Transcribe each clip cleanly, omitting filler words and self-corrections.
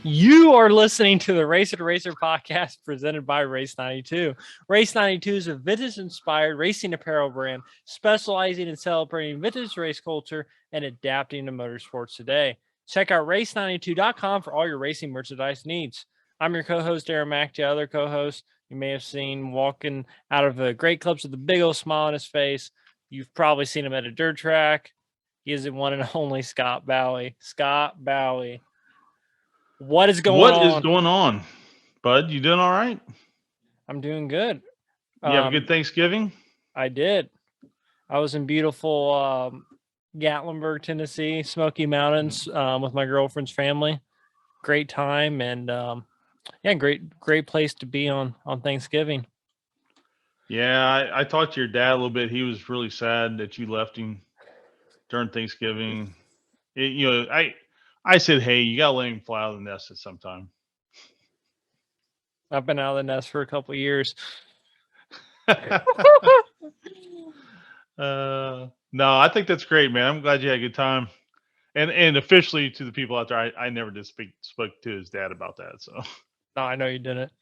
You are listening to the Racer to Racer podcast presented by Race 92. Race 92 is a vintage-inspired racing apparel brand specializing in celebrating vintage race culture and adapting to motorsports today. Check out race92.com for all your racing merchandise needs. I'm your co-host, Aaron Mack. The other co-host you may have seen walking out of the great clubs with a big old smile on his face. You've probably seen him at a dirt track. He is the one and only Scott Bowie. Scott Bowie. What is going on? What is going on, bud? You doing all right? I'm doing good. You have a good Thanksgiving? I did. I was in beautiful Gatlinburg, Tennessee, Smoky Mountains with my girlfriend's family. Great time and great place to be on Thanksgiving. Yeah, I talked to your dad a little bit. He was really sad that you left him during Thanksgiving. I said, hey, you gotta let him fly out of the nest at some time. I've been out of the nest for a couple of years. No, I think that's great, man. I'm glad you had a good time. And officially to the people out there, I never did spoke to his dad about that. So no, I know you didn't.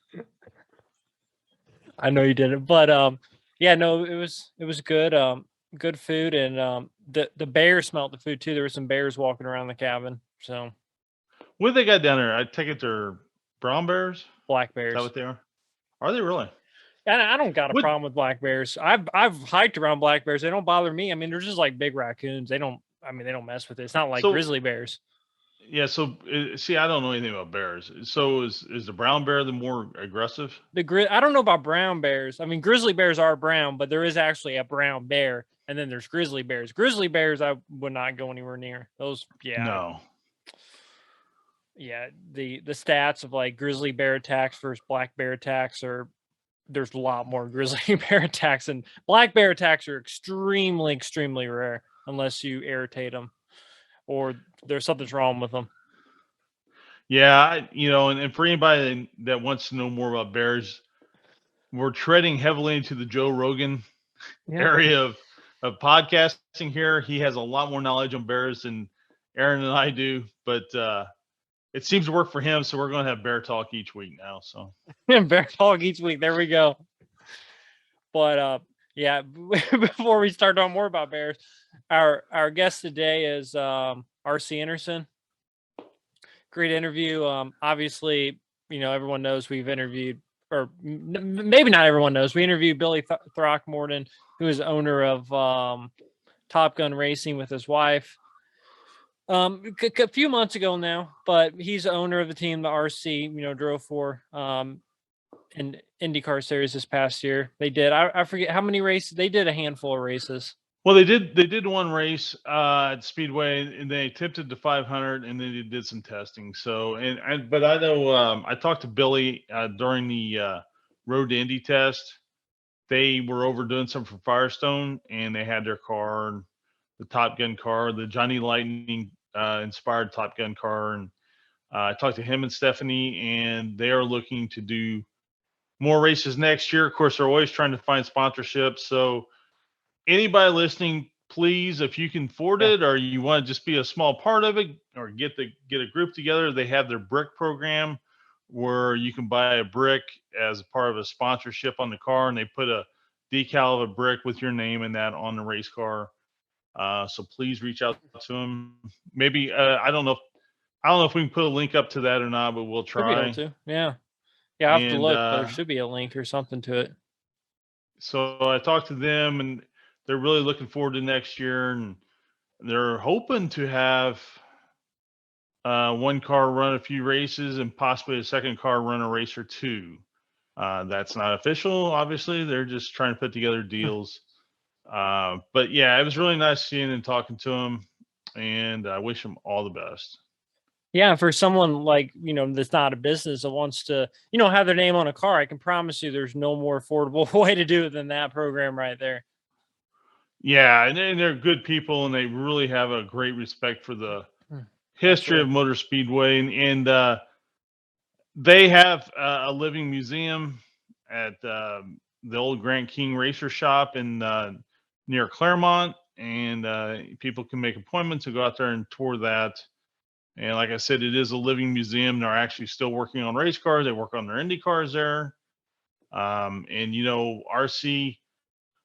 I know you didn't, but it was good. Good food, and the bears smelled the food too. There were some bears walking around the cabin. So what they got down there? I take it they're brown bears, black bears. Is that what they are? Are they really? And I don't got a problem with black bears. I've hiked around black bears. They don't bother me. I mean, they're just like big raccoons. They don't mess with it. It's not like grizzly bears. Yeah. So see, I don't know anything about bears. So is the brown bear the more aggressive? I don't know about brown bears. I mean, grizzly bears are brown, but there is actually a brown bear, and then there's grizzly bears. Grizzly bears, I would not go anywhere near those. Yeah. No. Yeah. The stats of like grizzly bear attacks versus black bear attacks there's a lot more grizzly bear attacks, and black bear attacks are extremely, extremely rare unless you irritate them or there's something's wrong with them. Yeah, and for anybody that wants to know more about bears, we're treading heavily into the Joe Rogan area of podcasting here. He has a lot more knowledge on bears than Aaron and I do, but it seems to work for him. So we're going to have bear talk each week now. So bear talk each week. There we go. But before we start talking more about bears, our guest today is RC Enerson. Great interview. Obviously, everyone knows we've interviewed, or maybe not everyone knows. We interviewed Billy Throckmorton, who is owner of Top Gun Racing with his wife. A few months ago now, but he's the owner of the team the RC, drove for in IndyCar Series this past year. They did. I forget how many races. They did a handful of races. Well, they did one race at Speedway, and they attempted the 500, and then they did some testing. So, but I know I talked to Billy during the Road to Indy test. They were over doing something for Firestone, and they had their car, and the Top Gun car, the Johnny Lightning inspired Top Gun car, and I talked to him and Stephanie, and they are looking to do more races next year. Of course, they're always trying to find sponsorships. So anybody listening, please, if you can afford it, or you want to just be a small part of it, or get a group together, they have their brick program where you can buy a brick as part of a sponsorship on the car, and they put a decal of a brick with your name and that on the race car. So please reach out to them. Maybe I don't know if we can put a link up to that or not, but we'll try. Yeah. I have to look. There should be a link or something to it. So I talked to them, and they're really looking forward to next year, and they're hoping to have one car run a few races and possibly a second car run a race or two. That's not official, obviously. They're just trying to put together deals. But yeah, it was really nice seeing and talking to them, and I wish them all the best. Yeah, for someone like, that's not a business that wants to, have their name on a car, I can promise you there's no more affordable way to do it than that program right there. Yeah, and they're good people, and they really have a great respect for the history of Motor Speedway, and they have a living museum at the old Grant King Racer Shop in near Claremont, and people can make appointments to go out there and tour that. And like I said, it is a living museum. They're actually still working on race cars. They work on their Indy cars there. And RC,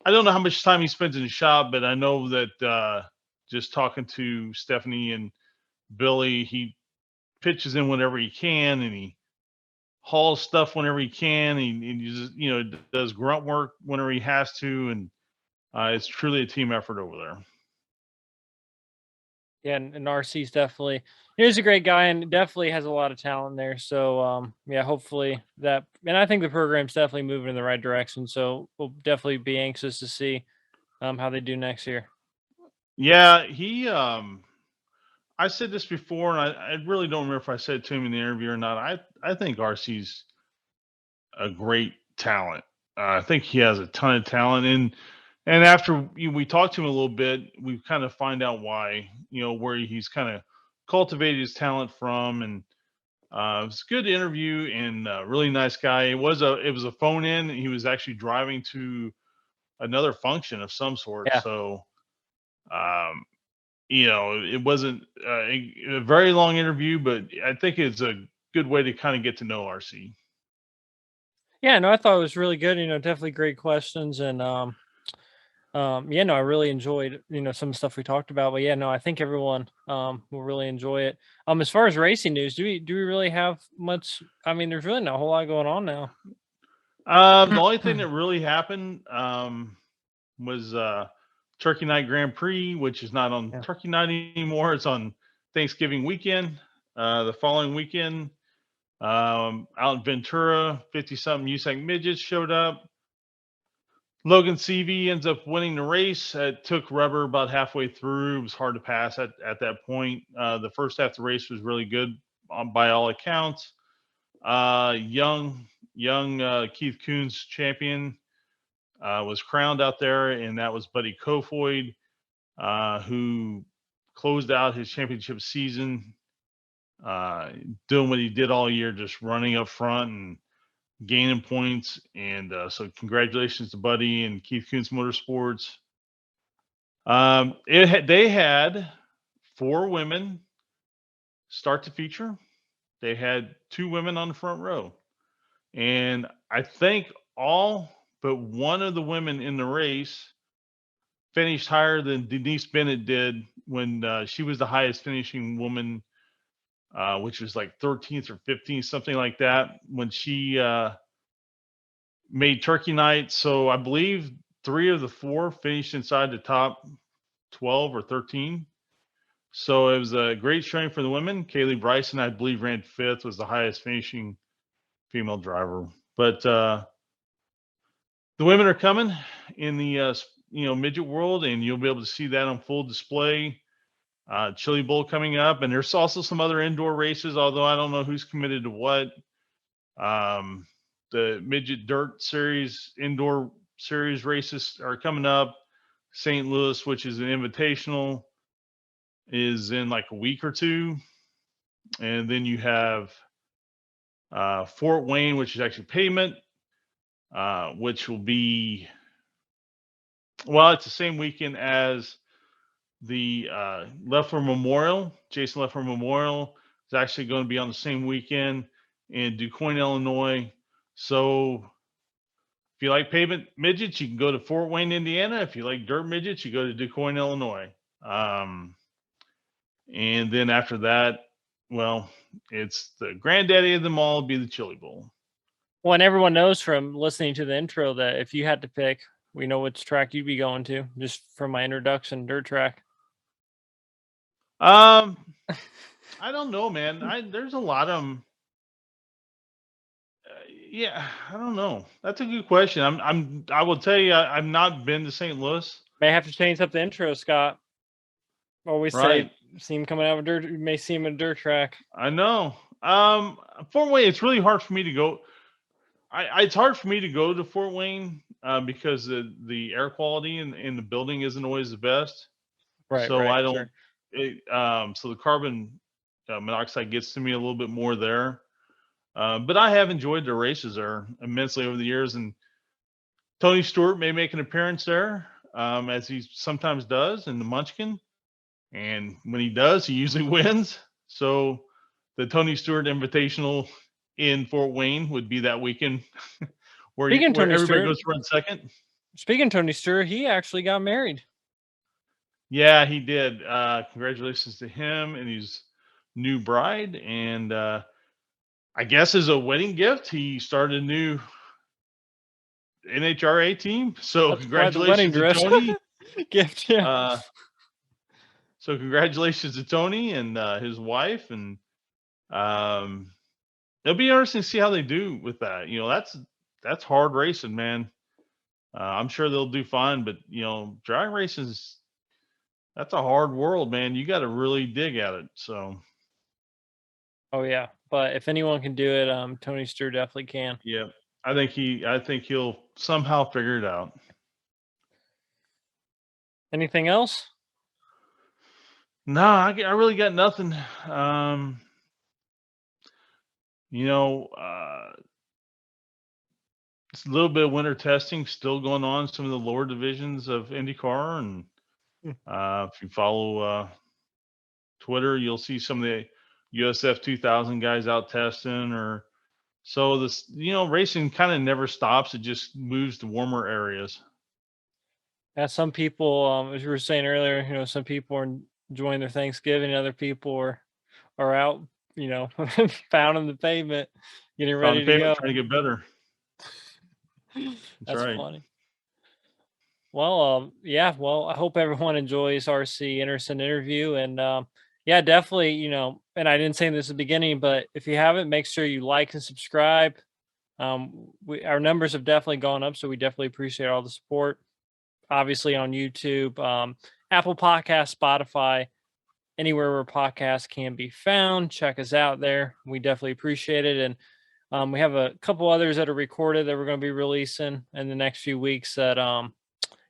I don't know how much time he spends in the shop, but I know that just talking to Stephanie and Billy, he pitches in whenever he can, and he hauls stuff whenever he can. And he just does grunt work whenever he has to, and it's truly a team effort over there. Yeah, and RC's definitely he's a great guy and definitely has a lot of talent there. So yeah, hopefully that, and I think the program's definitely moving in the right direction. So we'll definitely be anxious to see how they do next year. Yeah, he I said this before, and I really don't remember if I said it to him in the interview or not. I think RC's a great talent. I think he has a ton of talent, and after we talked to him a little bit, we kind of find out why, where he's kind of cultivated his talent from, and it was a good interview and really nice guy. It was a phone in. He was actually driving to another function of some sort, Yeah. so um, it wasn't a very long interview, but I think it's a good way to kind of get to know RC. Yeah, no, I thought it was really good. Definitely great questions, and yeah, no, I really enjoyed some stuff we talked about. But yeah, no, I think everyone will really enjoy it. As far as racing news, do we really have much? I mean, there's really not a whole lot going on now. The only thing that really happened was Turkey Night Grand Prix, which is not on Yeah. Turkey Night anymore. It's on Thanksgiving weekend. The following weekend, out in Ventura, 50-something USAC midgets showed up. Logan CV ends up winning the race. It took rubber about halfway through. It was hard to pass at that point. The first half of the race was really good by all accounts. Young Keith Coons champion was crowned out there, and that was Buddy Kofoid, who closed out his championship season, doing what he did all year, just running up front and gaining points. And so, congratulations to Buddy and Keith Coons Motorsports. They had 4 women start to feature. They had 2 women on the front row, and I think all but one of the women in the race finished higher than Denise Bennett did when she was the highest finishing woman, which was like 13th or 15th, something like that, when she made Turkey Night. So I believe 3 of the 4 finished inside the top 12 or 13. So it was a great showing for the women. Kaylee Bryson, I believe, ran 5th, was the highest finishing female driver. But the women are coming in the midget world, and you'll be able to see that on full display. Chili Bowl coming up, and there's also some other indoor races, although I don't know who's committed to what. The midget dirt series, indoor series races are coming up. St. Louis, which is an invitational, is in like a week or two. And then you have Fort Wayne, which is actually pavement, which will be, well, it's the same weekend as the Leffler Memorial. Jason Leffler Memorial is actually going to be on the same weekend in DuQuoin, Illinois. So if you like pavement midgets, you can go to Fort Wayne, Indiana. If you like dirt midgets, you go to DuQuoin, Illinois. And then after that, well, it's the granddaddy of them all, be the Chili Bowl. Well, and everyone knows from listening to the intro that if you had to pick, we know which track you'd be going to, just from my introduction, dirt track. I don't know, man. There's a lot of them. Yeah, I don't know. That's a good question. I will tell you, I've not been to St. Louis. May have to change up the intro, Scott. Always Right. say, see him coming out of a dirt. You may see him in a dirt track. I know. Fort Wayne, it's really hard for me to go. It's hard for me to go to Fort Wayne because the air quality in the building isn't always the best. Right, So right, I don't. sure. So the carbon monoxide gets to me a little bit more there. But I have enjoyed the races there immensely over the years, and Tony Stewart may make an appearance there, as he sometimes does in the Munchkin. And when he does, he usually wins. So the Tony Stewart Invitational in Fort Wayne would be that weekend where Speaking of Tony everybody Stewart, goes to run second. speaking of Tony Stewart, he actually got married. Yeah, he did. Congratulations to him and his new bride. And I guess as a wedding gift, he started a new NHRA team. So That's quite the wedding congratulations to dress Tony. gift. Yeah. So congratulations to Tony and his wife. And um, it'll be interesting to see how they do with that. You know, that's hard racing, man. I'm sure they'll do fine, but you know, drag races, that's a hard world, man. You got to really dig at it. So Oh yeah. But if anyone can do it, Tony Stewart definitely can. yeah, I think he'll somehow figure it out. Anything else? No, I really got nothing. You know, it's a little bit of winter testing still going on in some of the lower divisions of IndyCar, and Hmm. if you follow Twitter, you'll see some of the USF 2000 guys out testing. Or so this, you know, racing kind of never stops; it just moves to warmer areas. Yeah, some people, as you were saying earlier, some people are enjoying their Thanksgiving, other people are out, pounding the pavement, getting On the ready to pavement, go. trying to get better. That's That's right. funny. Well, yeah, well, I hope everyone enjoys RC Enerson interview. And yeah, definitely, and I didn't say this at the beginning, but if you haven't, make sure you like and subscribe. Our numbers have definitely gone up, so we definitely appreciate all the support. Obviously on YouTube, Apple Podcast, Spotify, anywhere where podcasts can be found. Check us out there. We definitely appreciate it. And we have a couple others that are recorded that we're going to be releasing in the next few weeks. That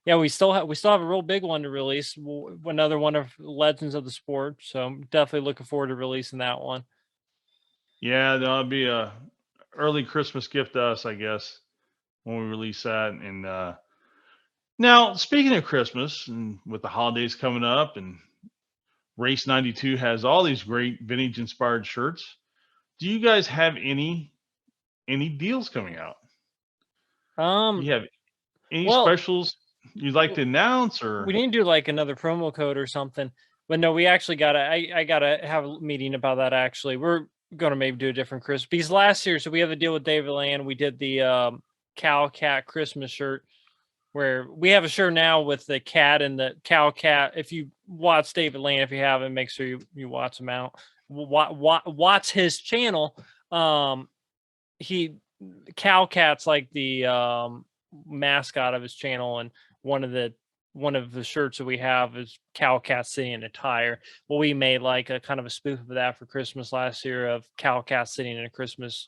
yeah, we still have a real big one to release. Another one of legends of the sport. So I'm definitely looking forward to releasing that one. Yeah, that'll be a early Christmas gift to us, I guess, when we release that. And now, speaking of Christmas, and with the holidays coming up, and Race 92 has all these great vintage inspired shirts. Do you guys have any deals coming out? Do Um, you have any well, specials you'd like to announce? we Or need to do like another promo code or something. But no, we actually gotta. I gotta have a meeting about that. Actually, we're gonna maybe do a different Christmas because last year. So we have a deal with David Land. We did the cow cat Christmas shirt where we have a shirt now with the cat and the cow cat. If you watch David Land, if you haven't, make sure you watch him out. Watch his channel. He cow cat's like the mascot of his channel, and one of the shirts that we have is cow cat sitting in a tire. Well, we made like a kind of a spoof of that for Christmas last year of cow cat sitting in a Christmas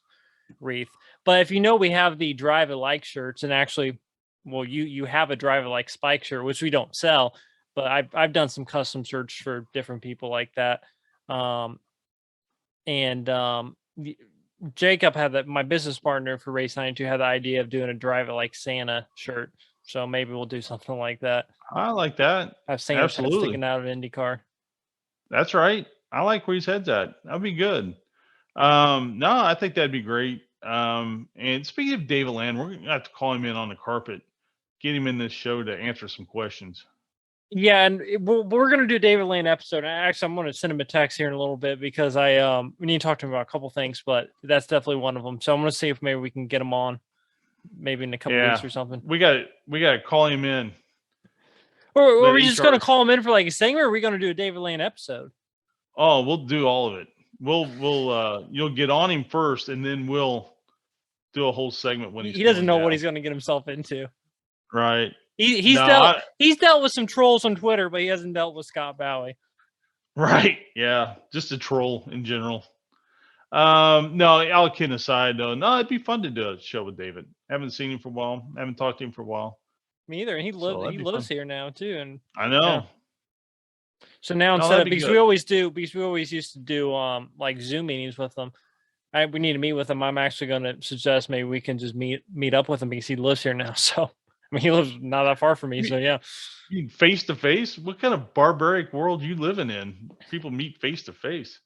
wreath. But if we have the drive alike shirts, and actually, well, you have a drive alike spike shirt, which we don't sell, but I've done some custom shirts for different people like that. And Jacob had that. My business partner for Race 92 had the idea of doing a drive it like Santa shirt. So maybe we'll do something like that. I like that. Have Santa's head Absolutely. sticking out of IndyCar. That's right. I like where his head's at. That'd be good. No, I think that'd be great. And speaking of David Land, we're gonna have to call him in on the carpet, get him in this show to answer some questions. Yeah, and we're gonna do a David Lane episode. Actually, I'm gonna send him a text here in a little bit because we need to talk to him about a couple things, but that's definitely one of them. So I'm gonna see if maybe we can get him on, maybe in a couple weeks or something. We got to call him in. Or are we just gonna call him in for like a segment? Or are we gonna do a David Lane episode? Oh, we'll do all of it. We'll you'll get on him first, and then we'll do a whole segment when he doesn't know what he's gonna get himself into. Right. He's dealt with some trolls on Twitter, but he hasn't dealt with Scott Bowie. Right. Yeah. Just a troll in general. No, all kidding aside though. No, it'd be fun to do a show with David. Haven't seen him for a while. Haven't talked to him for a while. Me either. And he lives here now too. And I know. Yeah. So now instead of because we always used to do like Zoom meetings with them. We need to meet with him. I'm actually going to suggest maybe we can just meet up with him because he lives here now. So I mean, he lives not that far from me. So yeah. Face to face? What kind of barbaric world you living in? People meet face to face.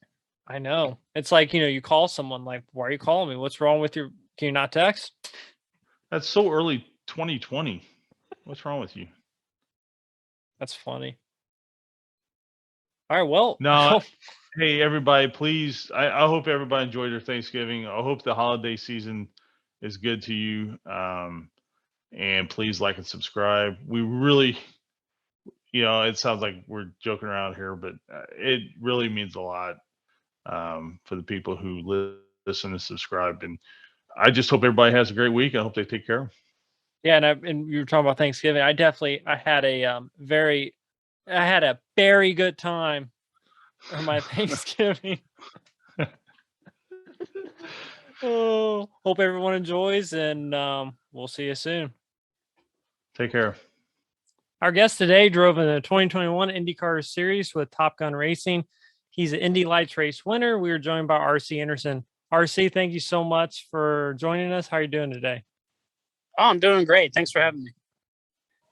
I know. It's like, you call someone like, why are you calling me? What's wrong with can you not text? That's so early 2020. What's wrong with you? That's funny. All right. Well, No, hey everybody, please. I hope everybody enjoyed their Thanksgiving. I hope the holiday season is good to you. And please like and subscribe. We really, it sounds like we're joking around here, but it really means a lot for the people who listen and subscribe. And I just hope everybody has a great week. I hope they take care. yeah. And you were talking about Thanksgiving. I had a very good time for my Thanksgiving. Oh, hope everyone enjoys, and we'll see you soon. Take care. Our guest today drove in the 2021 IndyCar Series with Top Gun Racing. He's an Indy Lights race winner. We were joined by RC Enerson. RC, thank you so much for joining us. How are you doing today? Oh, I'm doing great. Thanks for having me.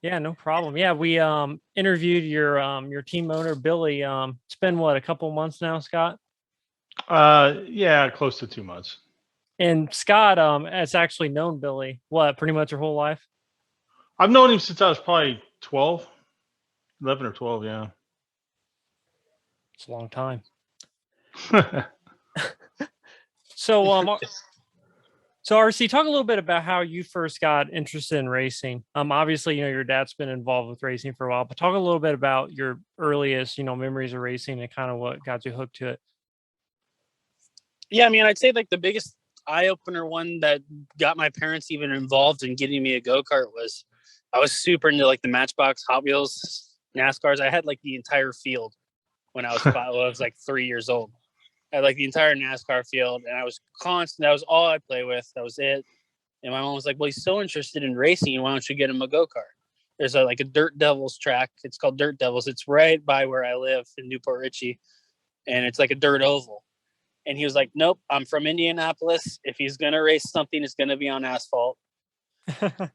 Yeah, no problem. Yeah, we interviewed your team owner, Billy. It's been a couple months now, Scott? Yeah, close to 2 months. And Scott has actually known Billy, pretty much your whole life? I've known him since I was probably 11 or 12, yeah. It's a long time. So RC, talk a little bit about how you first got interested in racing. Obviously, your dad's been involved with racing for a while, but talk a little bit about your earliest, memories of racing and kind of what got you hooked to it. Yeah, I mean, I'd say like the biggest eye-opener one that got my parents even involved in getting me a go-kart was I was super into like the Matchbox, Hot Wheels, NASCARs. I had like the entire field when I was I was like 3 years old. I had like the entire NASCAR field, and I was constant. That was all I play with. That was it. And my mom was like, "Well, he's so interested in racing. Why don't you get him a go-kart?" There's like a Dirt Devils track. It's called Dirt Devils. It's right by where I live in Newport Richey, and it's like a dirt oval. And he was like, "Nope, I'm from Indianapolis. If he's gonna race something, it's gonna be on asphalt."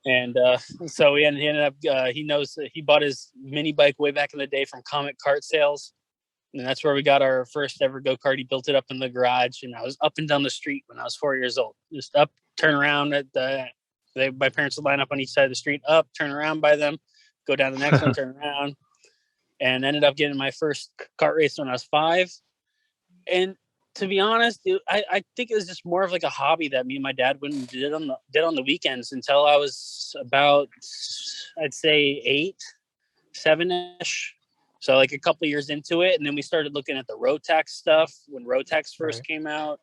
And so he ended up. He bought his mini bike way back in the day from Comet Kart Sales, and that's where we got our first ever go-kart. He built it up in the garage, and I was up and down the street when I was 4 years old. Just up, turn around my parents would line up on each side of the street, up, turn around by them, go down the next one, turn around, and ended up getting my first kart race when I was 5. And to be honest, I think it was just more of like a hobby that me and my dad went and did on the weekends until I was about, I'd say 8, 7-ish. So like a couple of years into it, and then we started looking at the Rotax stuff when Rotax first came out.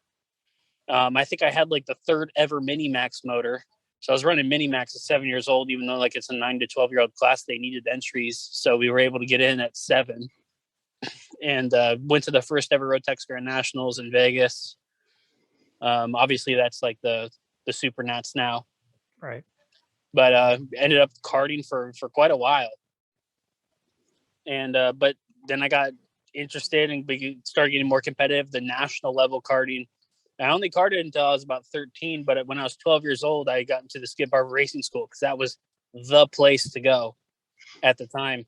I think I had like the third ever Mini Max motor. So I was running Mini Max at 7 years old, even though like it's a 9 to 12-year-old class, they needed entries. So we were able to get in at 7, and went to the first ever Rotax Grand Nationals in Vegas. Obviously that's like the Super Nats now. Right. But ended up karting for quite a while. And but then I got interested and started getting more competitive, the national level karting. I only karted until I was about 13, but when I was 12 years old, I got into the Skip Barber Racing School because that was the place to go at the time.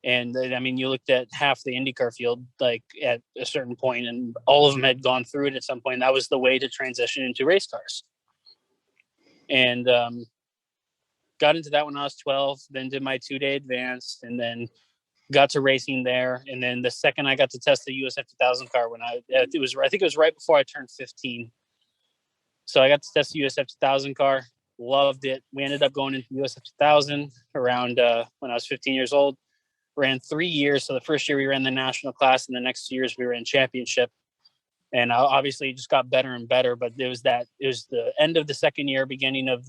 And I mean, you looked at half the IndyCar field, like at a certain point, and all of them had gone through it at some point. That was the way to transition into race cars. And got into that when I was 12, then did my 2-day advanced, and then got to racing there. And then the second I got to test the USF 2000 car I think it was right before I turned 15. So I got to test the USF 2000 car, loved it. We ended up going into USF 2000 around when I was 15 years old. Ran 3 years. So the first year we ran the national class, and the next 2 years we were in championship. And obviously it just got better and better. But it was the end of the second year, beginning of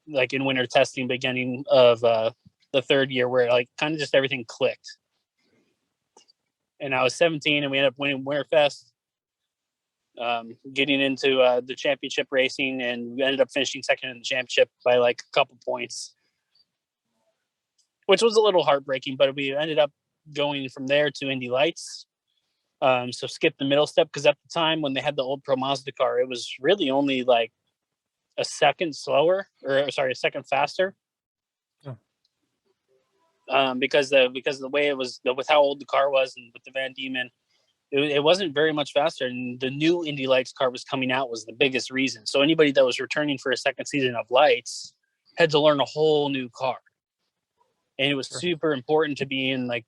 like in winter testing, beginning of the third year where like kind of just everything clicked. And I was 17, and we ended up winning Winterfest, getting into the championship racing, and we ended up finishing second in the championship by like a couple points, which was a little heartbreaking. But we ended up going from there to Indy Lights. So skip the middle step, because at the time when they had the old Pro Mazda car, it was really only like a second faster. Because of the way it was, with how old the car was, and with the Van Diemen, it wasn't very much faster. And the new Indy Lights car was coming out was the biggest reason. So anybody that was returning for a second season of Lights had to learn a whole new car. And it was super important to be in like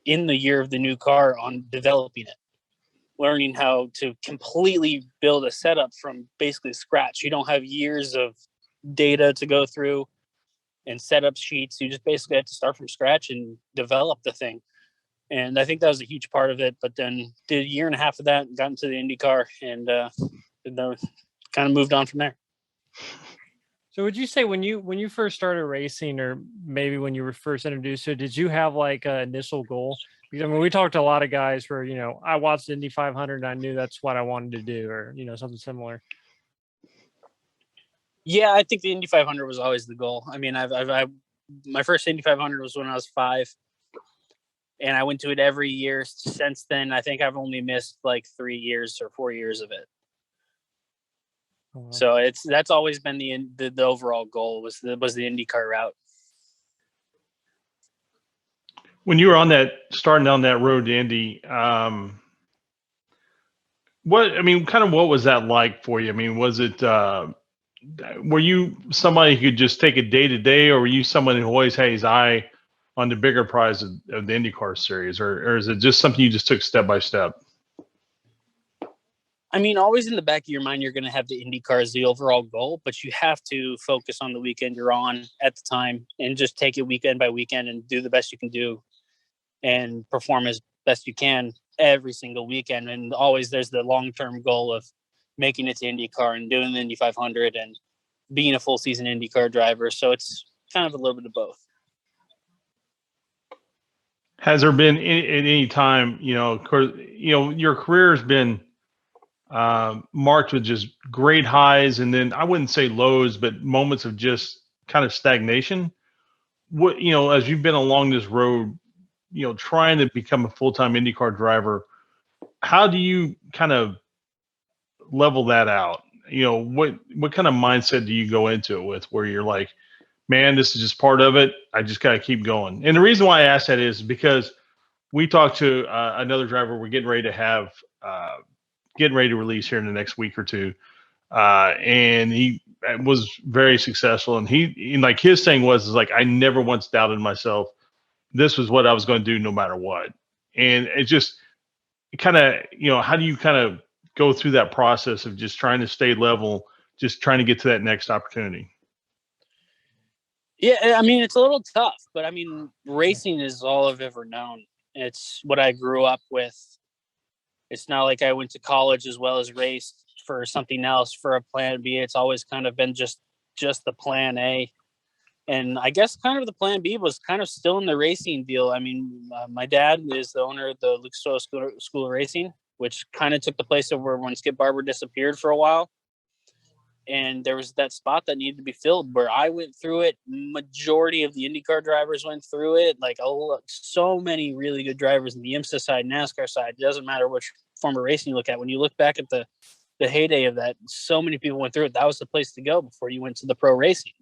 in the year of the new car on developing it, learning how to completely build a setup from basically scratch. You don't have years of data to go through and setup sheets. You just basically have to start from scratch and develop the thing. And I think that was a huge part of it. But then did a year and a half of that and got into the IndyCar and kind of moved on from there. So would you say when you first started racing, or maybe when you were first introduced to it, did you have like an initial goal? Because I mean, we talked to a lot of guys where, you know, I watched Indy 500 and I knew that's what I wanted to do, or, you know, something similar. Yeah, I think the Indy 500 was always the goal. I mean, my first Indy 500 was when I was 5, and I went to it every year since then. I think I've only missed like 3 years or 4 years of it. So that's always been the overall goal was the IndyCar route. When you were starting down that road to Indy, what was that like for you? I mean, was it, were you somebody who could just take it day to day, or were you someone who always had his eye on the bigger prize of the IndyCar series, or is it just something you just took step by step? I mean, always in the back of your mind, you're going to have the IndyCar as the overall goal, but you have to focus on the weekend you're on at the time and just take it weekend by weekend and do the best you can do and perform as best you can every single weekend. And always there's the long-term goal of making it to IndyCar and doing the Indy 500 and being a full season IndyCar driver. So it's kind of a little bit of both. Has there been at any time, your career has been marked with just great highs, and then I wouldn't say lows, but moments of just kind of stagnation? What, as you've been along this road, trying to become a full-time IndyCar driver, how do you kind of level that out? What kind of mindset do you go into it with, where you're like, man, this is just part of it, I just got to keep going? And the reason why I ask that is because we talked to another driver we're getting ready to release here in the next week or two. And he was very successful. And he like, his thing was like, I never once doubted myself. This was what I was going to do no matter what. And it just kind of, how do you kind of go through that process of just trying to stay level, just trying to get to that next opportunity? Yeah, I mean, it's a little tough, but I mean, racing is all I've ever known. It's what I grew up with. It's not like I went to college as well as raced for something else, for a plan B. It's always kind of been just the plan A. And I guess kind of the plan B was kind of still in the racing deal. I mean, my dad is the owner of the Luke Stowe School of Racing, which kind of took the place of where when Skip Barber disappeared for a while. And there was that spot that needed to be filled where I went through it. Majority of the IndyCar drivers went through it. Like, so many really good drivers in the IMSA side, NASCAR side. It doesn't matter which form of racing you look at. When you look back at the heyday of that, so many people went through it. That was the place to go before you went to the pro racing.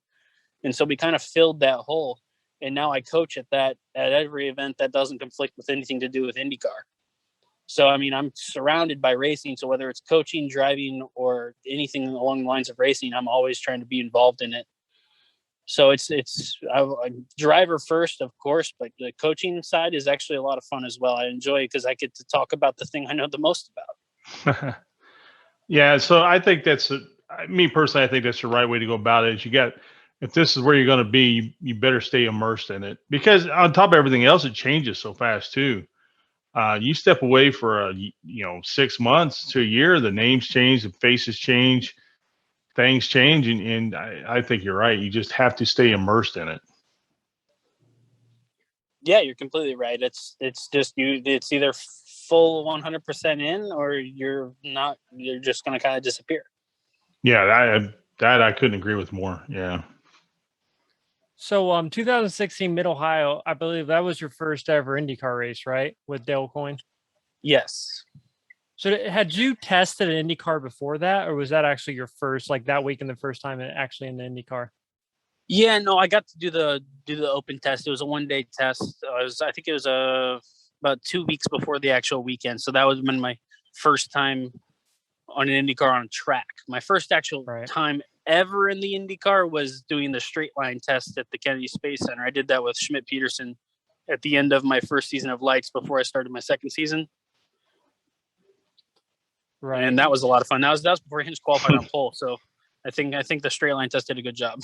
And so we kind of filled that hole. And now I coach at every event that doesn't conflict with anything to do with IndyCar. So, I mean, I'm surrounded by racing. So whether it's coaching, driving, or anything along the lines of racing, I'm always trying to be involved in it. So I'm driver first, of course, but the coaching side is actually a lot of fun as well. I enjoy it because I get to talk about the thing I know the most about. Yeah. So I think me personally, I think that's the right way to go about it. If this is where you're going to be, you better stay immersed in it, because on top of everything else, it changes so fast too. You step away for 6 months to a year, the names change, the faces change, things change. And I think you're right. You just have to stay immersed in it. Yeah, you're completely right. It's just it's either full 100% in, or you're not, you're just going to kind of disappear. Yeah. I couldn't agree with more. Yeah. So 2016 Mid-Ohio, I believe that was your first ever IndyCar race, right? With Dale Coyne? Yes. So had you tested an IndyCar before that, or was that actually your first, like that weekend, the first time actually in the IndyCar? Yeah, no, I got to do the open test. It was a 1-day test. I think it was about 2 weeks before the actual weekend. So that would have been my first time on an IndyCar on track. My first actual time ever in the IndyCar was doing the straight line test at the Kennedy Space Center. I did that with Schmidt Peterson at the end of my first season of Lights before I started my second season. Right. And that was a lot of fun. That was before Hinch qualified on pole. So I think the straight line test did a good job.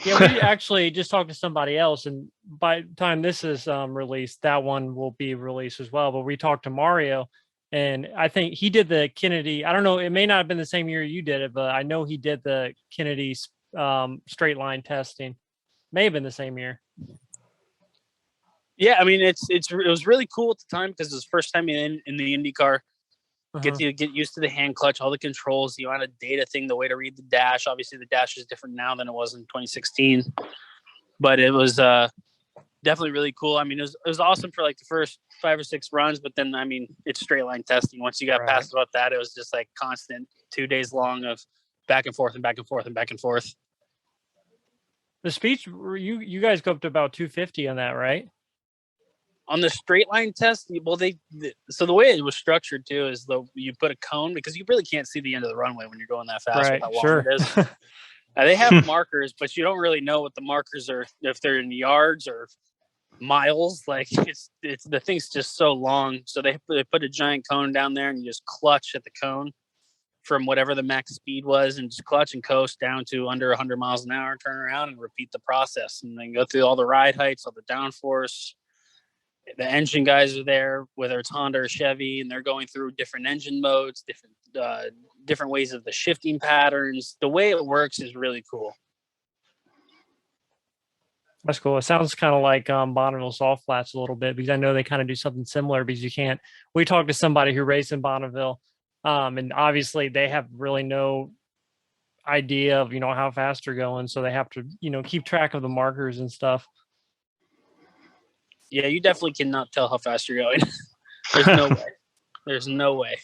Yeah, we actually just talked to somebody else, and by the time this is released, that one will be released as well. But we talked to Mario, and I think he did the Kennedy. I don't know, it may not have been the same year you did it, but I know he did the Kennedy straight line testing. May have been the same year. Yeah, I mean, it was really cool at the time because it was the first time in the IndyCar. Get used to the hand clutch, all the controls, the amount of data thing, the way to read the dash. Obviously, the dash is different now than it was in 2016, but it was definitely really cool. I mean, it was awesome for like the first 5 or 6 runs, but then, I mean, it's straight line testing. Once you got past about that, it was just like constant 2 days long of back and forth and back and forth and back and forth. The speeds, you guys go up to about 250 on that, right? On the straight line test, so the way it was structured too is you put a cone because you really can't see the end of the runway when you're going that fast with how long it is. They have markers, but you don't really know what the markers are, if they're in yards or miles. Like it's the thing's just so long. So they put a giant cone down there and you just clutch at the cone from whatever the max speed was and just clutch and coast down to under 100 miles an hour, turn around and repeat the process, and then go through all the ride heights, all the downforce. The engine guys are there, whether it's Honda or Chevy, and they're going through different engine modes, different ways of the shifting patterns. The way it works is really cool. That's cool. It sounds kind of like Bonneville Soft Flats a little bit, because I know they kind of do something similar, because you can't. We talked to somebody who raced in Bonneville, and obviously they have really no idea of how fast they're going, so they have to keep track of the markers and stuff. Yeah, you definitely cannot tell how fast you're going. There's no way. There's no way.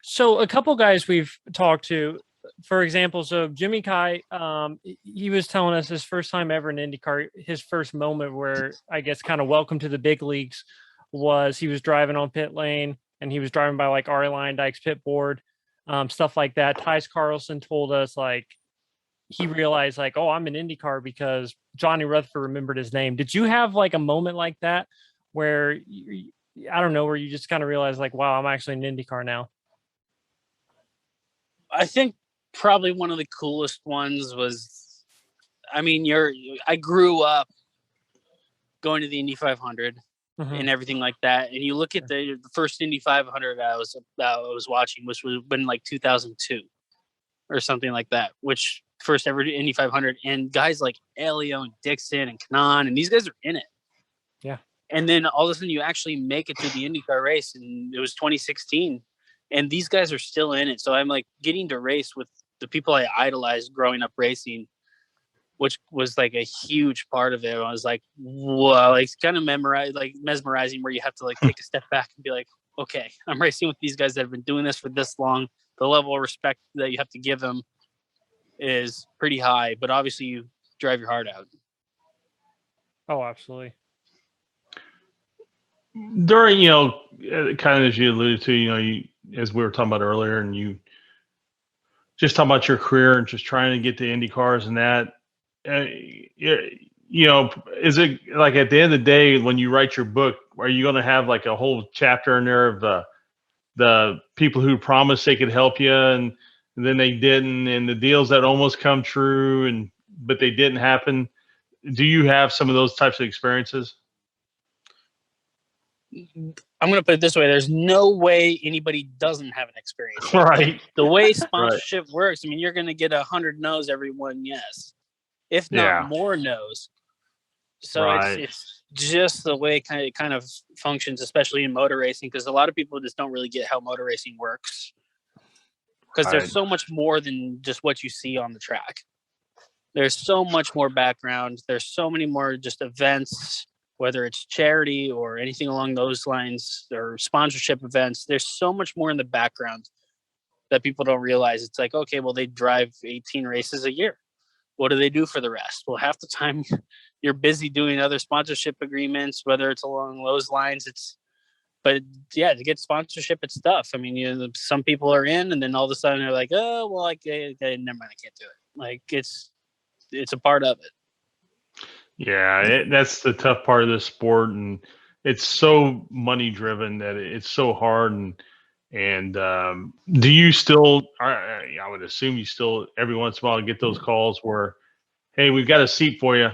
So a couple guys we've talked to, for example, so Jimmy Kai, he was telling us his first time ever in IndyCar, his first moment where I guess kind of welcome to the big leagues was he was driving on pit lane and he was driving by like Arie Luyendyk's pit board, stuff like that. Tice Carlson told us like he realized like, oh, I'm in IndyCar because Johnny Rutherford remembered his name. Did you have like a moment like that where I don't know, where you just kind of realized like, wow, I'm actually in IndyCar now? I think probably one of the coolest ones was, I mean, I grew up going to the Indy 500 and everything like that. And you look at the first Indy 500 I was watching, which was been like 2002 or something like that, which first ever Indy 500, and guys like Elio and Dixon and Kanan, and these guys are in it. Yeah. And then all of a sudden you actually make it to the IndyCar race, and it was 2016, and these guys are still in it. So I'm like getting to race with the people I idolized growing up racing, which was like a huge part of it. I was like, whoa, like kind of mesmerizing, where you have to like take a step back and be like, okay, I'm racing with these guys that have been doing this for this long. The level of respect that you have to give them is pretty high, but obviously you drive your heart out. Oh, absolutely. During, kind of as you alluded to, as we were talking about earlier, and you just talking about your career and just trying to get to Indy cars and that, is it like at the end of the day, when you write your book, are you going to have like a whole chapter in there of the people who promised they could help you and then they didn't, and the deals that almost come true but they didn't happen? Do you have some of those types of experiences? I'm going to put it this way. There's no way anybody doesn't have an experience. Right. The way sponsorship works, I mean, you're going to get 100 no's, every one yes, if not more no's. So it's just the way it kind of functions, especially in motor racing, because a lot of people just don't really get how motor racing works. Because there's so much more than just what you see on the track. There's so much more background. There's so many more just events, whether it's charity or anything along those lines, or sponsorship events. There's so much more in the background that people don't realize. It's like, okay, well, they drive 18 races a year. What do they do for the rest? Well, half the time you're busy doing other sponsorship agreements, whether it's along those lines. It's But yeah, to get sponsorship, it's tough. I mean, some people are in, and then all of a sudden they're like, oh, well, never mind, I can't do it. Like it's a part of it. Yeah, that's the tough part of this sport, and it's so money driven that it's so hard. And do you still? I would assume you still every once in a while get those calls where, hey, we've got a seat for you.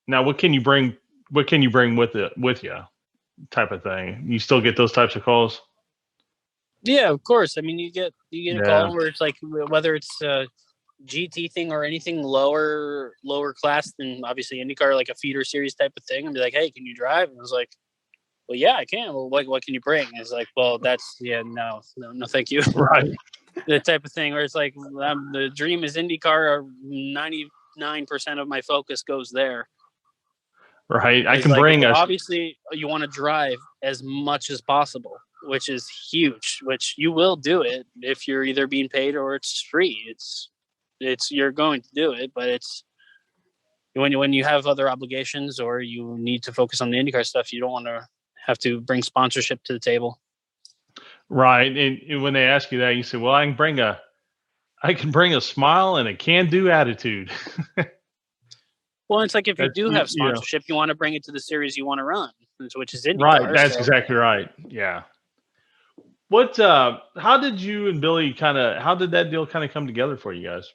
Now, what can you bring? What can you bring with you? Type of thing. You still get those types of calls? Yeah, of course. I mean, you get a call Yeah. where it's like whether it's a GT thing or anything lower class than obviously IndyCar, like a feeder series type of thing, and be like, hey, can you drive? And I was like, well, yeah, I can. Well, what can you bring? And it's like, well, that's no, thank you. Right. The type of thing where it's like the dream is IndyCar. 99% of my focus goes there. Right. I It's can like, bring us. obviously you want to drive as much as possible, which is huge, which you will do it if you're either being paid or it's free. It's you're going to do it, but it's when you have other obligations or you need to focus on the IndyCar stuff, you don't want to have to bring sponsorship to the table. Right. And when they ask you that, you say, well, I can bring a smile and a can-do attitude. Well, it's like if you do have you know. sponsorship, you want to bring it to the series you want to run, which is IndyCar. Right. That's exactly right. Yeah. How did you and Billy how did that deal kind of come together for you guys?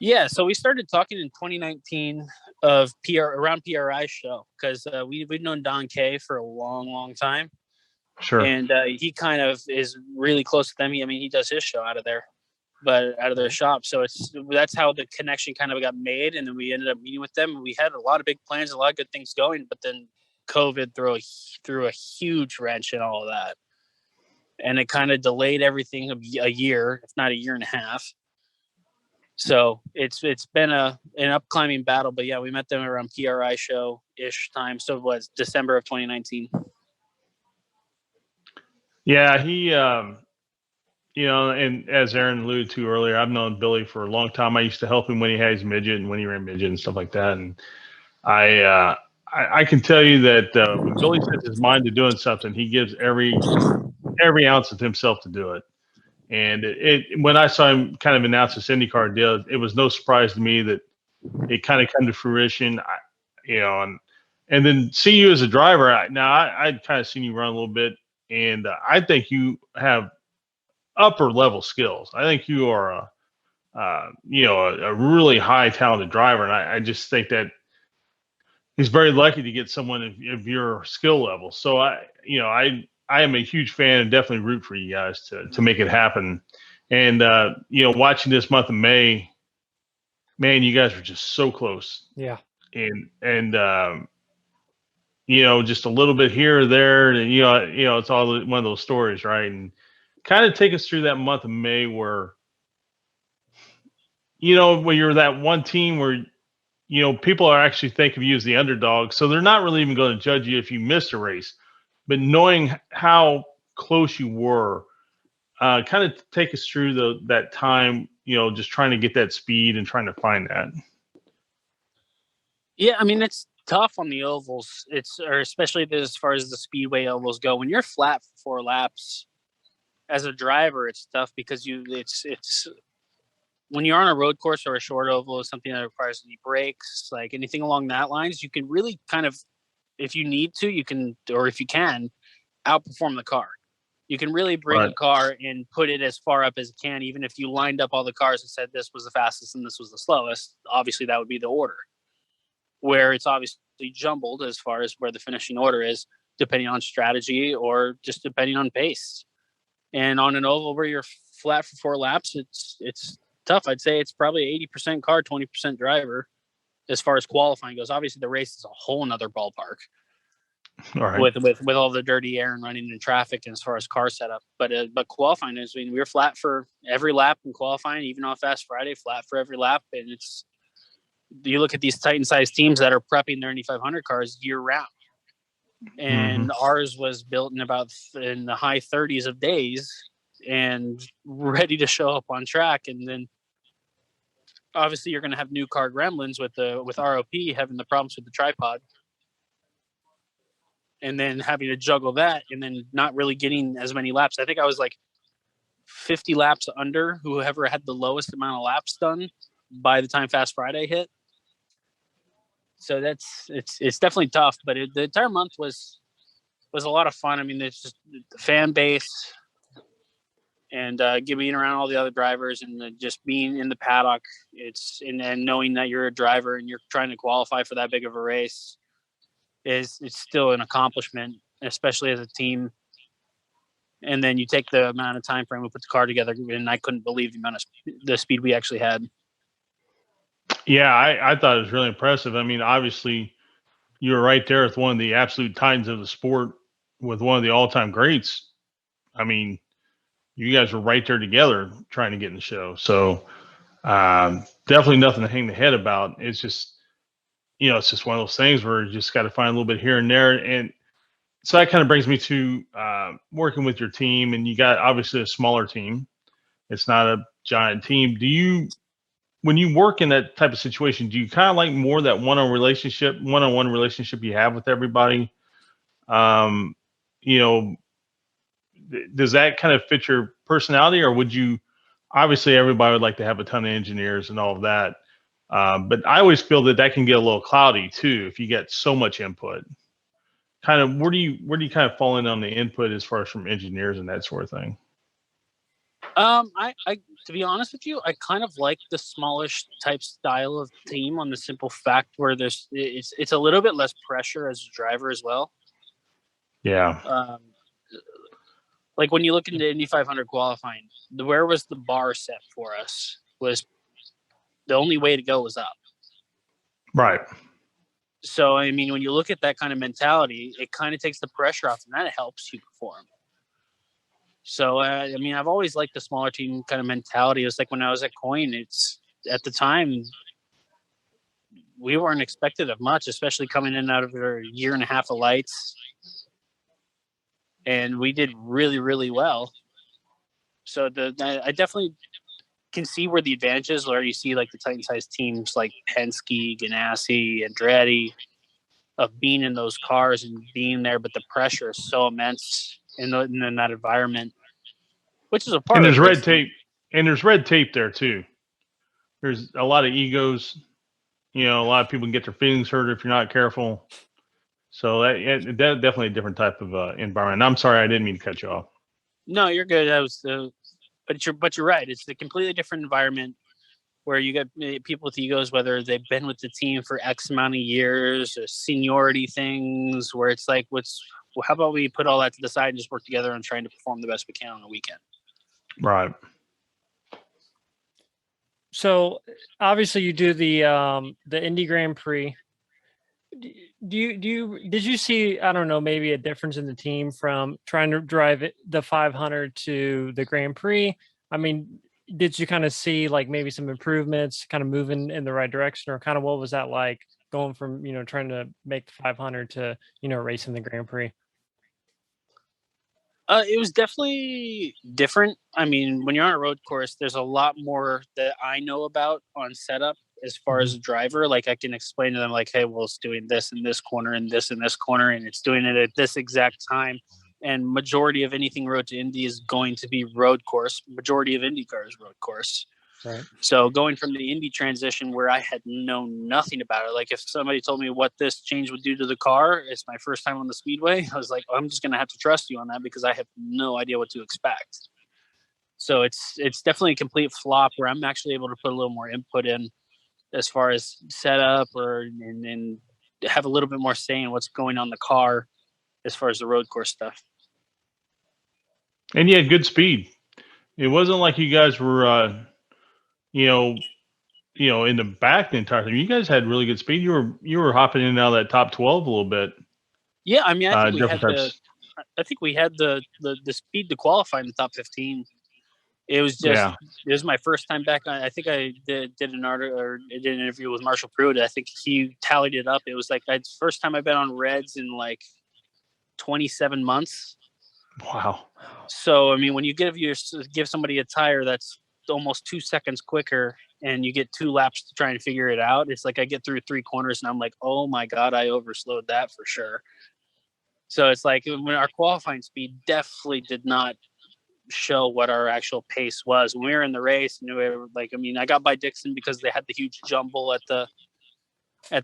Yeah, so we started talking in 2019 of around PRI show because we've known Don Kay for a long time. Sure. And he kind of is really close to them. He does his show out of there, but out of their shop. So that's how the connection kind of got made. And then we ended up meeting with them. And we had a lot of big plans, a lot of good things going, but then COVID threw a huge wrench in all of that. And it kind of delayed everything a year, if not a year and a half. So it's been an up-climbing battle. But yeah, we met them around PRI show-ish time. So it was December of 2019. Yeah, he and as Aaron alluded to earlier, I've known Billy for a long time. I used to help him when he had his midget and when he ran midget and stuff like that. And I can tell you that when Billy sets his mind to doing something, he gives every ounce of himself to do it. And when I saw him kind of announce this IndyCar deal, it was no surprise to me that it kind of come to fruition. And then see you as a driver. I'd kind of seen you run a little bit, and I think you have upper level skills. I think you are a really high talented driver, and I just think that he's very lucky to get someone of your skill level. So I am a huge fan and definitely root for you guys to make it happen. And watching this month of May, man, you guys were just so close. Yeah. And just a little bit here or there, and it's all one of those stories, right? And kind of take us through that month of May where when you're that one team where people are actually think of you as the underdog, so they're not really even going to judge you if you missed a race. But knowing how close you were, kind of take us through that time, just trying to get that speed and trying to find that. Yeah, it's tough on the ovals. Especially as far as the speedway ovals go. When you're flat for 4 laps as a driver, it's tough because it's when you're on a road course or a short oval, something that requires any brakes, like anything along that lines, you can really kind of, if you need to, you can, or if you can, outperform the car. You can really bring a car and put it as far up as it can, even if you lined up all the cars and said this was the fastest and this was the slowest. Obviously, that would be the order. Where it's obviously jumbled as far as where the finishing order is, depending on strategy or just depending on pace. And on an oval where you're flat for 4 laps, it's tough. I'd say it's probably 80% car, 20% driver as far as qualifying goes. Obviously, the race is a whole nother ballpark. All right. With all the dirty air and running in traffic and as far as car setup. But qualifying is, we were flat for every lap in qualifying, even on Fast Friday, flat for every lap. And you look at these Titan-sized teams that are prepping their Indy 500 cars year round. And ours was built in the high 30s of days and ready to show up on track. And then obviously you're going to have new car gremlins with ROP having the problems with the tripod. and then having to juggle that and then not really getting as many laps. I think I was like 50 laps under whoever had the lowest amount of laps done by the time Fast Friday hit. So it's definitely tough, but the entire month was a lot of fun. I mean, there's just the fan base and being around all the other drivers and just being in the paddock. And knowing that you're a driver and you're trying to qualify for that big of a race it's still an accomplishment, especially as a team. And then you take the amount of time frame we put the car together, and I couldn't believe the amount of the speed we actually had. Yeah, I thought it was really impressive. I mean, obviously, you were right there with one of the absolute titans of the sport, with one of the all-time greats. I mean, you guys were right there together trying to get in the show. So definitely nothing to hang the head about. It's just, it's just one of those things where you just got to find a little bit here and there. And so that kind of brings me to working with your team, and you got obviously a smaller team. It's not a giant team. When you work in that type of situation, do you kind of like more that one-on-one relationship you have with everybody? Does that kind of fit your personality, or would you? Obviously, everybody would like to have a ton of engineers and all of that, but I always feel that can get a little cloudy too if you get so much input. Kind of, where do you kind of fall in on the input as far as from engineers and that sort of thing? I to be honest with you, I kind of like the smallish type style of team on the simple fact where it's a little bit less pressure as a driver as well. Yeah. Like when you look into Indy 500 qualifying, where was the bar set for us? Was the only way to go was up. Right. So, I mean, when you look at that kind of mentality, it kind of takes the pressure off, and that helps you perform. So, I mean, I've always liked the smaller team kind of mentality. It was like when I was at Coin, at the time, we weren't expected of much, especially coming in out of a year and a half of lights. And we did really, really well. So I definitely can see where the advantage is, where you see like the Titan-sized teams like Penske, Ganassi, Andretti, of being in those cars and being there, but the pressure is so immense in that environment, which is a part of there's the red tape, and there's red tape there too. There's a lot of egos. A lot of people can get their feelings hurt if you're not careful. So that definitely a different type of environment. I'm sorry, I didn't mean to cut you off. No, you're good. That was, but you're right. It's a completely different environment where you get people with egos, whether they've been with the team for X amount of years, or seniority things, where it's like, how about we put all that to the side and just work together on trying to perform the best we can on the weekend? Right. So obviously you do the Indy Grand Prix. Did you see, I don't know, maybe a difference in the team from trying to drive the 500 to the Grand Prix? I mean, did you kind of see like maybe some improvements, kind of moving in the right direction, or kind of what was that like going from, trying to make the 500 to, racing the Grand Prix? It was definitely different. I mean, when you're on a road course, there's a lot more that I know about on setup as far as a driver. Like I can explain to them like, hey, well, it's doing this in this corner and this in this corner, and it's doing it at this exact time. And majority of anything road to Indy is going to be road course. Majority of IndyCar is road course. Right. So going from the Indy transition where I had known nothing about it, like if somebody told me what this change would do to the car, it's my first time on the speedway. I was like, I'm just going to have to trust you on that because I have no idea what to expect. So it's definitely a complete flop where I'm actually able to put a little more input in as far as setup and have a little bit more say in what's going on the car as far as the road course stuff. And you had good speed. It wasn't like you guys were, in the back the entire time. You guys had really good speed. You were hopping in and out of that top 12 a little bit. Yeah, I mean, I think we had the speed to qualify in the top 15. It was just, It was my first time back. I think I did an article or did an interview with Marshall Pruitt. I think he tallied it up. It was like the first time I've been on reds in like 27 months. Wow. So, I mean, when you give somebody a tire that's almost 2 seconds quicker and you get 2 laps to try and figure it out, it's like I get through 3 corners and I'm like, oh my God, I overslowed that for sure. So it's like when our qualifying speed definitely did not show what our actual pace was when we were in the race. And we were like, I mean, I got by Dixon because they had the huge jumble at the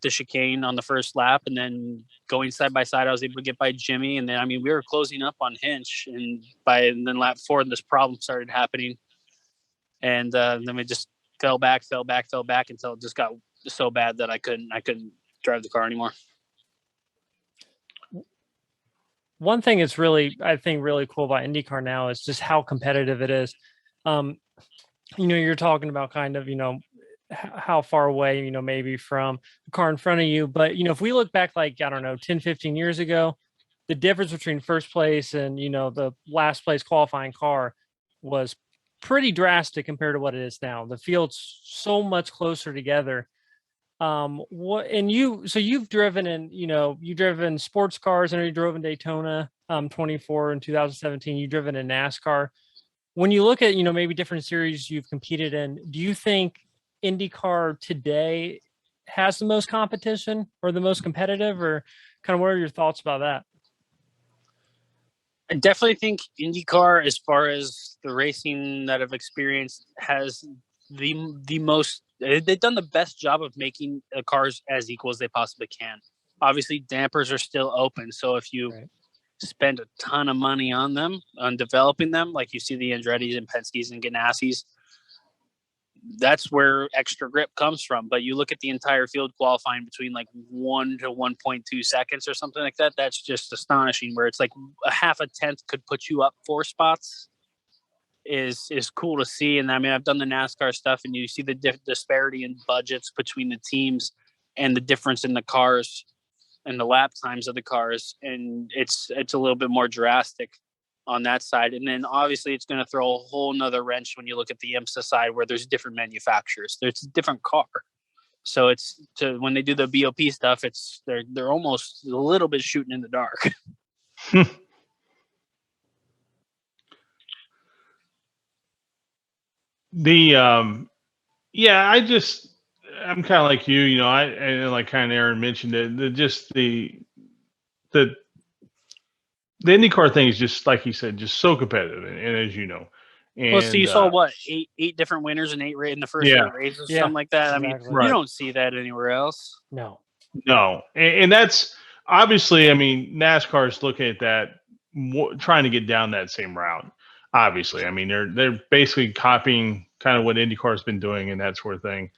chicane on the first lap, and then going side by side, I was able to get by Jimmy. And then, I mean, we were closing up on Hinch, and then lap 4, this problem started happening. And then we just fell back until it just got so bad that I couldn't drive the car anymore. One thing that's really, I think, really cool about IndyCar now is just how competitive it is. You're talking about kind of, how far away, maybe from the car in front of you. But, if we look back, like, I don't know, 10, 15 years ago, the difference between first place and, the last place qualifying car was pretty drastic compared to what it is now. The field's so much closer together. You've driven in, you've driven sports cars. I know you drove in Daytona 24 in 2017. You've driven in NASCAR. When you look at, maybe different series you've competed in, do you think IndyCar today has the most competition or the most competitive, or kind of what are your thoughts about that? I definitely think IndyCar, as far as the racing that I've experienced, has the most. They've done the best job of making the cars as equal as they possibly can. Obviously, dampers are still open, so if you spend a ton of money on them, on developing them, like you see the Andretti's and Penske's and Ganassis, that's where extra grip comes from. But you look at the entire field qualifying between like 1 to 1.2 seconds or something like that. That's just astonishing, where it's like a half a tenth could put you up 4 spots is cool to see. And I mean, I've done the NASCAR stuff, and you see the disparity in budgets between the teams and the difference in the cars and the lap times of the cars. And it's a little bit more drastic on that side. And then obviously it's going to throw a whole nother wrench when you look at the IMSA side, where there's different manufacturers. There's a different car. So when they do the BOP stuff, they're almost a little bit shooting in the dark. I'm kind of like you, and like kind of Aaron mentioned it, the IndyCar thing is just, like he said, just so competitive, and as you know. And, well, so you saw what, eight different winners in in the first 8 races, something like that. Exactly. I mean, you don't see that anywhere else. No. And that's obviously, I mean, NASCAR is looking at that, trying to get down that same route. Obviously, I mean, they're basically copying kind of what IndyCar has been doing and that sort of thing.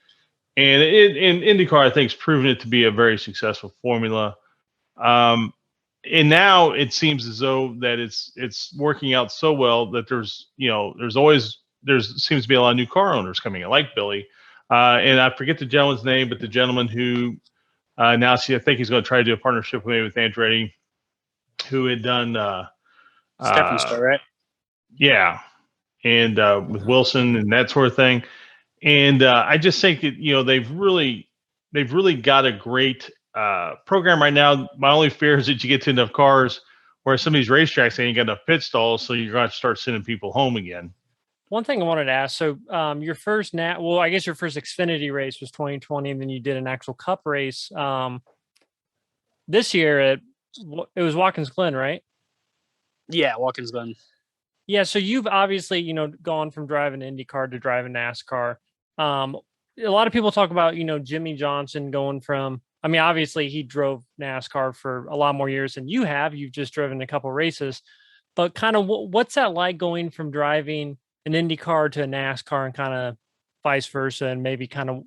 And IndyCar, I think, has proven it to be a very successful formula. And now it seems as though that it's working out so well that there seems to be a lot of new car owners coming in, like Billy. And I forget the gentleman's name, but the gentleman who I think he's going to try to do a partnership with Andretti, who had done Stephens Star, right? Yeah, and with Wilson and that sort of thing. And I just think that they've really got a great program right now. My only fear is that you get to enough cars where some of these racetracks ain't got enough pit stalls, so you're going to start sending people home again. One thing I wanted to ask, so your first I guess your first Xfinity race was 2020, and then you did an actual Cup race this year. It was Watkins Glen, right? Yeah, Watkins Glen. Yeah, so you've obviously gone from driving IndyCar to driving NASCAR. A lot of people talk about Jimmy Johnson going from. I mean, obviously he drove NASCAR for a lot more years than you have. You've just driven a couple races, but kind of what's that like going from driving an IndyCar to a NASCAR and kind of vice versa, and maybe kind of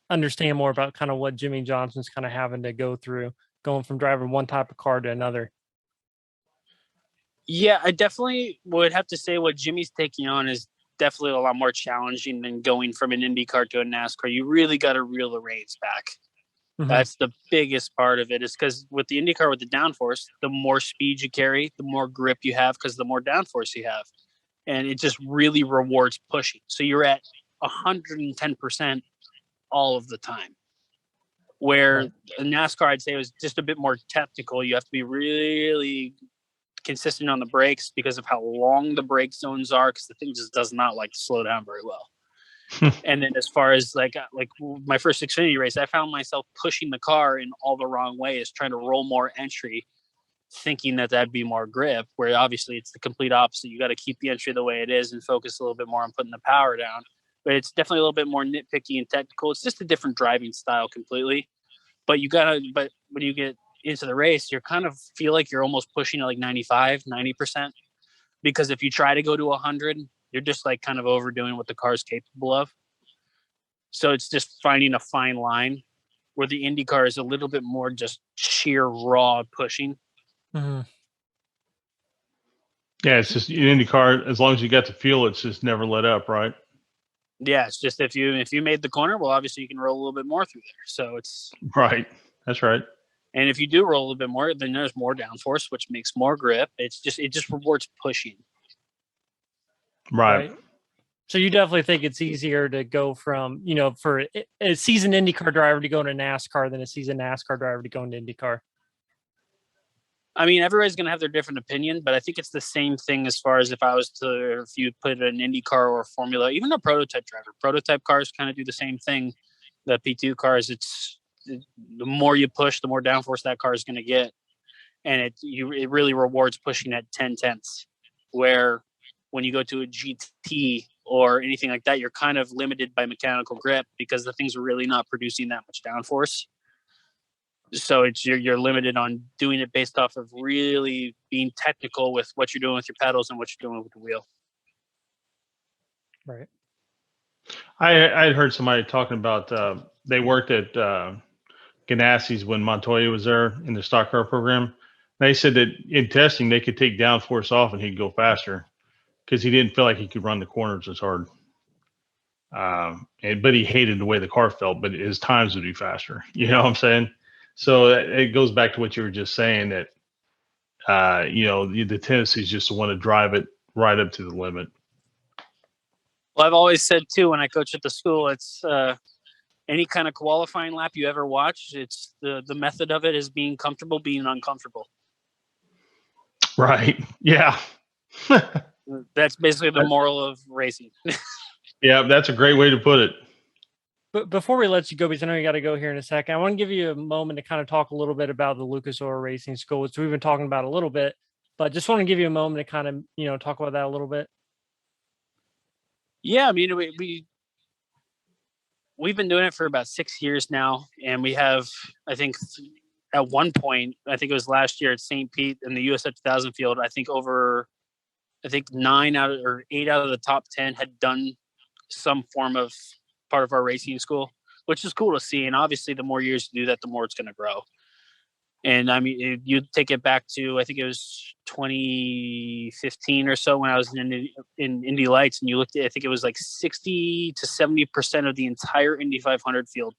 understand more about kind of what Jimmy Johnson's kind of having to go through going from driving one type of car to another? Yeah, I definitely would have to say what Jimmy's taking on is definitely a lot more challenging than going from an IndyCar to a NASCAR. You really got to reel the reins back. Mm-hmm. That's the biggest part of it, is because with the IndyCar, with the downforce, the more speed you carry, the more grip you have, because the more downforce you have. And it just really rewards pushing. So you're at 110% all of the time. Where NASCAR, I'd say, was just a bit more technical. You have to be really consistent on the brakes because of how long the brake zones are, because the thing just does not like to slow down very well. And then as far as like my first Xfinity race, I found myself pushing the car in all the wrong ways, trying to roll more entry thinking that that'd be more grip, where obviously it's the complete opposite. You got to keep the entry the way it is and focus a little bit more on putting the power down. But it's definitely a little bit more nitpicky and technical. It's just a different driving style completely. But when you get into the race, you're kind of feel like you're almost pushing at like 95, 90%. Because if you try to go to 100, you're just like kind of overdoing what the car is capable of. So it's just finding a fine line where the IndyCar is a little bit more just sheer raw pushing. Mhm. Yeah, it's just in IndyCar. As long as you got the feel, it's just never let up, right? Yeah, it's just if you made the corner, well, obviously you can roll a little bit more through there. So it's Right. That's right. and if you do roll a little bit more, then there's more downforce, which makes more grip. It just rewards pushing. Right. So you definitely think it's easier to go from, for a seasoned IndyCar driver to go into NASCAR than a seasoned NASCAR driver to go into IndyCar. I mean, everybody's going to have their different opinion, but I think it's the same thing as far as if you put an IndyCar or a Formula, even a prototype driver. Prototype cars kind of do the same thing. The P2 cars, the more you push, the more downforce that car is going to get. And it really rewards pushing at 10 tenths, where when you go to a GT or anything like that, you're kind of limited by mechanical grip because the thing's really not producing that much downforce. So you're limited on doing it based off of really being technical with what you're doing with your pedals and what you're doing with the wheel. Right. I had heard somebody talking about they worked at Ganassi's when Montoya was there in the stock car program. They said that in testing they could take downforce off and he'd go faster because he didn't feel like he could run the corners as hard. But he hated the way the car felt, but his times would be faster. You know what I'm saying? So it goes back to what you were just saying that, the tendency is just to want to drive it right up to the limit. Well, I've always said too, when I coach at the school, it's any kind of qualifying lap you ever watch, it's the method of it is being comfortable, being uncomfortable. Right. Yeah. That's basically the moral of racing. Yeah, that's a great way to put it. But before we let you go, because I know you got to go here in a second, I want to give you a moment to kind of talk a little bit about the Lucas Oil Racing School, which we've been talking about a little bit, but just want to give you a moment to kind of, talk about that a little bit. Yeah, I mean, we've been doing it for about 6 years now, and we have, I think, at one point, I think it was last year at St. Pete in the USF 2000 field, I think 8 out of the top 10 had done some form of part of our racing school, which is cool to see. And obviously, the more years you do that, the more it's going to grow. And I mean, you take it back to, I think it was 2015 or so when I was in Indy Lights, and you looked at, I think it was like 60 to 70% of the entire Indy 500 field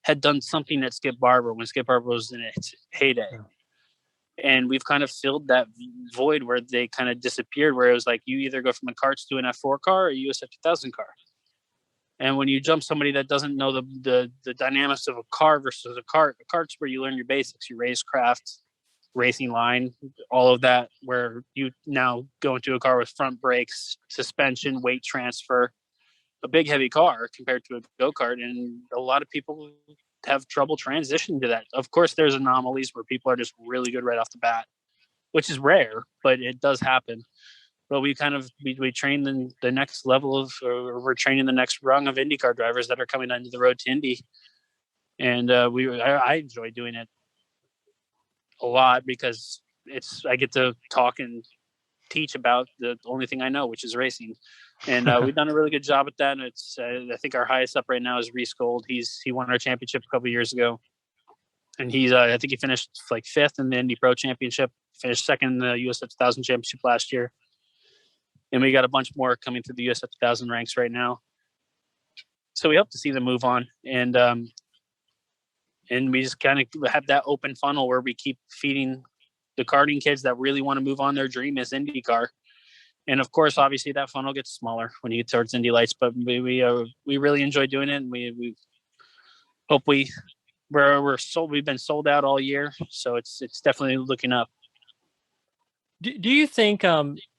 had done something at Skip Barber when Skip Barber was in its heyday. Yeah. And we've kind of filled that void where they kind of disappeared, where it was like you either go from a karts to an F4 car or a USF 2000 car. And when you jump somebody that doesn't know the dynamics of a car versus a kart, a kart's where you learn your basics, your racecraft, racing line, all of that, where you now go into a car with front brakes, suspension, weight transfer, a big heavy car compared to a go-kart. And a lot of people have trouble transitioning to that. Of course, there's anomalies where people are just really good right off the bat, which is rare, but it does happen. But we train the next level or we're training the next rung of IndyCar drivers that are coming onto the road to Indy. And I enjoy doing it a lot because I get to talk and teach about the only thing I know, which is racing. And we've done a really good job at that. And it's I think our highest up right now is Reese Gold. He won our championship a couple of years ago, and he's I think he finished like 5th in the Indy Pro Championship. Finished 2nd in the USF 1000 Championship last year. And we got a bunch more coming through the USF 1000 ranks right now. So we hope to see them move on. And we just kind of have that open funnel where we keep feeding the karting kids that really want to move on. Their dream is IndyCar. And of course, obviously that funnel gets smaller when you get towards Indy Lights, but we really enjoy doing it. And we hope we've been sold out all year. So it's definitely looking up. Do you think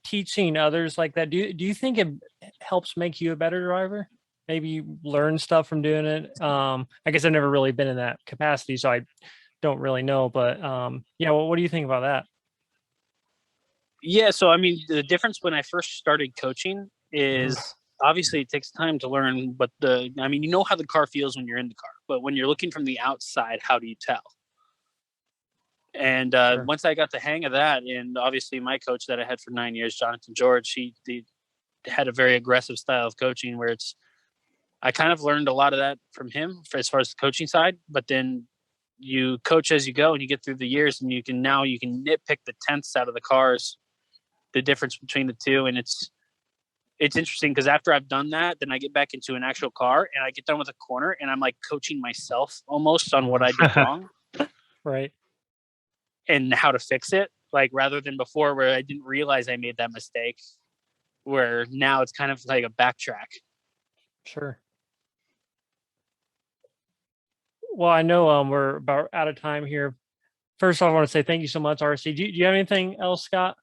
teaching others like that, do you think it helps make you a better driver? Maybe you learn stuff from doing it. I guess I've never really been in that capacity, so I don't really know. But what do you think about that? Yeah, so I mean, the difference when I first started coaching is obviously it takes time to learn, but you know how the car feels when you're in the car, but when you're looking from the outside, how do you tell? And Sure. once I got the hang of that, and obviously my coach that I had for 9 years, Jonathan George, he had a very aggressive style of coaching where I kind of learned a lot of that from him as far as the coaching side, but then you coach as you go and you get through the years, and you can nitpick the tenths out of the cars, the difference between the two. And it's interesting because after I've done that, then I get back into an actual car and I get done with a corner and I'm like coaching myself almost on what I did wrong. Right. And how to fix it, like rather than before where I didn't realize I made that mistake, where now it's kind of like a backtrack. Sure. Well, I know we're about out of time here. First off, I want to say thank you so much, RC. Do you have anything else, Scott?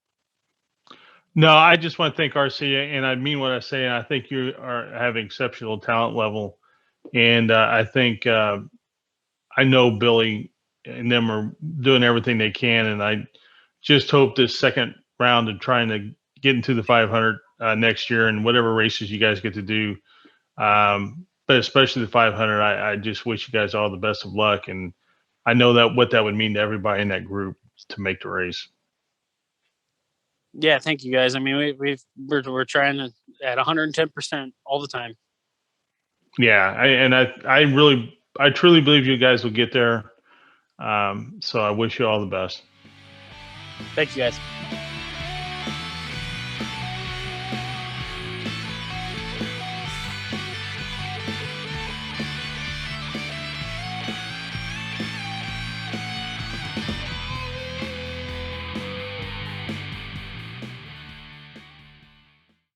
No, I just want to thank RC, and I mean what I say. And I think you have exceptional talent level, and I think I know Billy and them are doing everything they can, and I just hope this second round of trying to get into the 500 next year and whatever races you guys get to do, but especially the 500. I just wish you guys all the best of luck, and I know that what that would mean to everybody in that group to make the race. Yeah, thank you guys. I mean, we're trying to at 110% all the time. Yeah, I truly believe you guys will get there. So I wish you all the best. Thank you guys.